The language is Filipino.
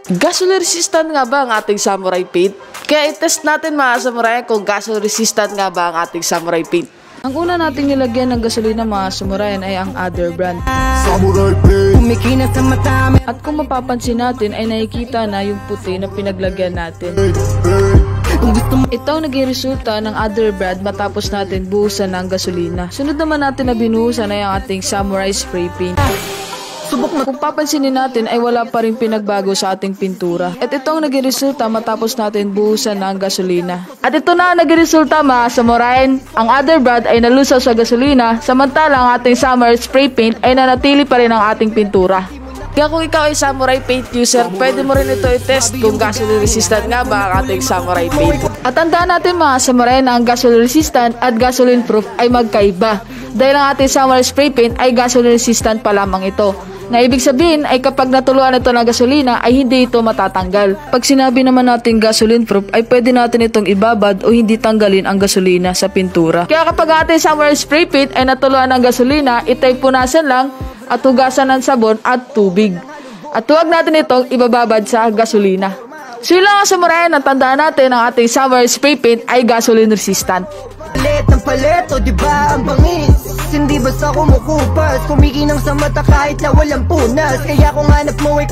Gasoline resistant nga ba ang ating samurai paint? Kaya i-test natin mga samurai kung gasoline resistant nga ba ang ating samurai paint. Ang una nating nilagyan ng gasolina mga samurai ay ang Other brand. At kung mapapansin natin ay nakikita na yung puti na pinaglagyan natin. Ito ang naging resulta ng Other brand matapos natin buhusan ng gasolina. Sunod naman natin na binuhusan ay ang ating samurai spray paint. Kung papansinin natin ay wala pa rin pinagbago sa ating pintura. At ito ang naging resulta matapos natin buhusan ng gasolina. At ito na ang naging resulta mga samurai. Ang Other brand ay nalusaw sa gasolina, samantalang ang ating samurai spray paint ay nanatili pa rin ang ating pintura. Kaya kung ikaw ay samurai paint user, pwede mo rin ito i-test kung gasoline resistant nga ba ang ating samurai paint. At tandaan natin mga samurai na ang gasoline resistant at gasoline proof ay magkaiba. Dahil ang ating samurai spray paint ay gasoline resistant pa lamang ito. Na ibig sabihin ay kapag natuluan ito ng gasolina ay hindi ito matatanggal. Pag sinabi naman natin gasoline proof ay pwede natin itong ibabad o hindi tanggalin ang gasolina sa pintura. Kaya kapag ating samurai spray paint ay natuluan ng gasolina, ito'y punasan lang at hugasan ng sabon at tubig. At huwag natin itong ibababad sa gasolina. So yun lang ang samurai, natandaan natin ang ating samurai spray paint ay gasoline resistant. Palit ng palit o diba ang bangis? Hindi basta kumukupas, kumikinang sa mata kahit na walang punas. Kaya kung hanap mo ay